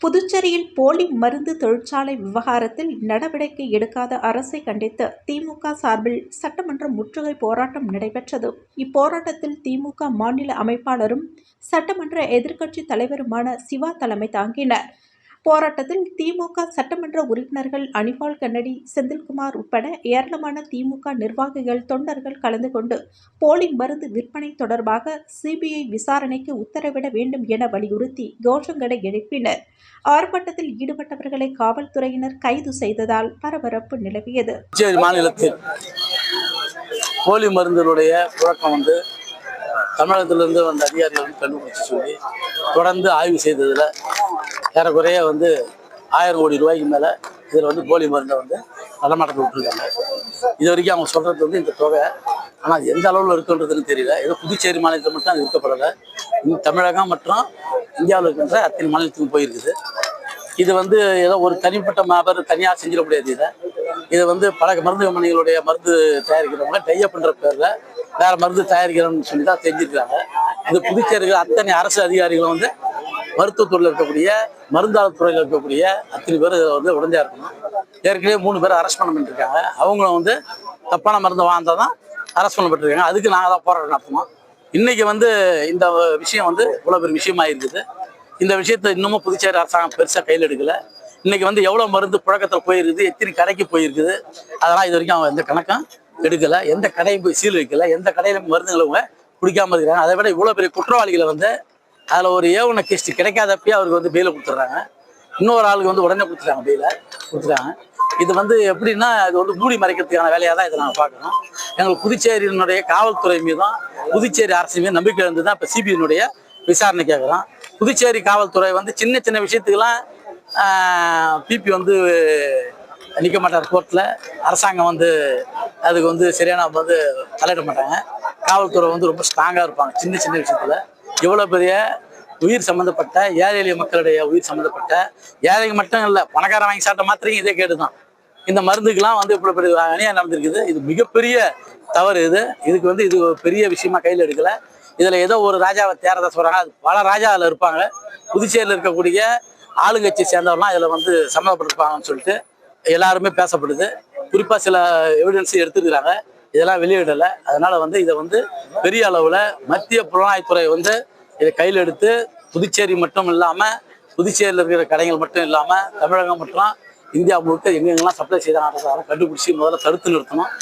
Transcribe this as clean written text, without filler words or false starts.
புதுச்சேரியில் போலி மருந்து தொழிற்சாலை விவகாரத்தில் நடவடிக்கை எடுக்காத அரசை கண்டித்து திமுக சார்பில் சட்டமன்ற முற்றுகை போராட்டம் நடைபெற்றது. இப்போராட்டத்தில் திமுக மாநில அமைப்பாளரும் சட்டமன்ற எதிர்க்கட்சித் தலைவருமான சிவா தலைமை தாங்கினர். போராட்டத்தில் திமுக சட்டமன்ற உறுப்பினர்கள் அனிபால் கன்னடி, செந்தில்குமார் உட்பட ஏராளமான திமுக நிர்வாகிகள், தொண்டர்கள் கலந்து கொண்டு போலி மருந்து விற்பனை தொடர்பாக சிபிஐ விசாரணைக்கு உத்தரவிட வேண்டும் என வலியுறுத்தி கோஷங்களை எழுப்பினர். ஆர்ப்பாட்டத்தில் ஈடுபட்டவர்களை காவல்துறையினர் கைது செய்ததால் பரபரப்பு நிலவியது. மாநிலத்தில் போலி மருந்துடைய புழக்கம் தமிழகத்திலிருந்து வந்த அதிகாரிகள் கண்டுபிடிச்சு சொல்லி தொடர்ந்து ஆய்வு செய்ததில் ஏறக்குறைய 1000 கோடி ரூபாய்க்கு மேலே இதில் போலி மருந்தை நடமாட்டத்தை விட்டுருக்காங்க. இது வரைக்கும் அவங்க சொல்கிறது இந்த தொகை, ஆனால் அது எந்த அளவில் இருக்குன்றதுன்னு தெரியல. ஏதோ புதுச்சேரி மாநிலத்தில் மட்டும் அது விற்கப்படலை. தமிழகம் மற்றும் இந்தியாவில் இருக்கின்ற அத்தனை மாநிலத்துக்கும் போயிருக்குது. இது ஏதோ ஒரு தனிப்பட்ட நபர் தனியாக செஞ்சிட முடியாது. இது பல மருந்து கம்பெனிகளுடைய மருந்து தயாரிக்கிறவங்க டைப் பண்ணுற பேரில் வேற மருந்து தயாரிக்கிறோம்னு சொல்லி தான் செஞ்சுருக்காங்க. இது புதுச்சேரியில் அத்தனை அரசு அதிகாரிகளும் மருத்துவத்துறையில் இருக்கக்கூடிய மருந்தாளர் துறையில் இருக்கக்கூடிய அத்தனை பேர் உடஞ்சா இருக்கணும். ஏற்கனவே 3 பேர் அரெஸ்ட் பண்ணப்பட்டிருக்காங்க. அவங்களும் தப்பான மருந்து வாழ்ந்தால் தான் அரெஸ்ட் பண்ணப்பட்டிருக்காங்க. அதுக்கு நாங்கள் தான் போராட்டம் நடத்தணும். இன்னைக்கு இந்த விஷயம் இவ்வளோ பெரிய விஷயமா இருக்குது. இந்த விஷயத்தை இன்னமும் புதுச்சேரி அரசாங்கம் பெருசாக கையில் எடுக்கலை. இன்னைக்கு எவ்வளோ மருந்து புழக்கத்தில் போயிருக்குது, எத்தனை கடைக்கு போயிருக்குது, அதெல்லாம் இது வரைக்கும் அவங்க எந்த கணக்கும் எடுக்கலை. எந்த கடையும் போய் சீல் வைக்கல, எந்த கடையிலும் மருந்துகளை குடிக்காம இருக்கிறாங்க. அதை விட இவ்வளோ பெரிய குற்றவாளிகளை அதில் ஒரு ஏவன கேஸ்ட் கிடைக்காதப்பே அவருக்கு பெயில கொடுத்துட்றாங்க. இன்னொரு ஆளுக்கு உடனே கொடுத்துட்டாங்க, பெயில கொடுத்துட்டாங்க. இது எப்படின்னா இது மூடி மறைக்கிறதுக்கான வேலையாக தான் இதை நாங்கள் பார்க்குறோம். எங்களுக்கு புதுச்சேரியினுடைய காவல்துறை மீதும் புதுச்சேரி அரசு மீது நம்பிக்கை இருந்து தான் இப்போ சிபிஐனுடைய விசாரணை கேட்குறோம். புதுச்சேரி காவல்துறை சின்ன சின்ன விஷயத்துக்கெல்லாம் பிபி நிற்க மாட்டார் கோர்ட்டில். அரசாங்கம் அதுக்கு சரியான தலையிட மாட்டாங்க. காவல்துறை ரொம்ப ஸ்ட்ராங்காக இருப்பாங்க சின்ன சின்ன விஷயத்தில். இவ்வளோ பெரிய உயிர் சம்மந்தப்பட்ட ஏழை எளிய மக்களுடைய உயிர் சம்மந்தப்பட்ட ஏழைங்க மட்டும் இல்லை, பணக்காரன் வாங்கி சாப்பிட்ட மாத்திரையும் இதே கேடு தான். இந்த மருந்துக்கெல்லாம் இவ்வளோ பெரிய அநியாயம் நடந்திருக்குது. இது மிகப்பெரிய தவறு. இதுக்கு இது பெரிய விஷயமா கையில் எடுக்கலை. இதில் ஏதோ ஒரு ராஜாவை தேரதை சொல்கிறாங்க. அது பல ராஜா அதில் இருப்பாங்க. புதுச்சேரியில் இருக்கக்கூடிய ஆளுங்கட்சியை சேர்ந்தவர்லாம் இதில் சம்மந்தப்பட்டிருப்பாங்கன்னு சொல்லிட்டு எல்லாருமே பேசப்படுது. குறிப்பாக சில எவிடன்ஸ் எடுத்துருக்கிறாங்க, இதெல்லாம் வெளியிடலை. அதனால் இதை பெரிய அளவில் மத்திய புலனாய்வுத்துறை இதை கையில் எடுத்து புதுச்சேரி மட்டும் இல்லாமல், புதுச்சேரியில் இருக்கிற கடைகள் மட்டும் இல்லாமல் தமிழகம் மற்றும் இந்தியா முழுக்க எங்கெங்கெல்லாம் சப்ளை செய்தாங்க கண்டுபிடிச்சி முதல்ல தடுத்து நிறுத்தணும்.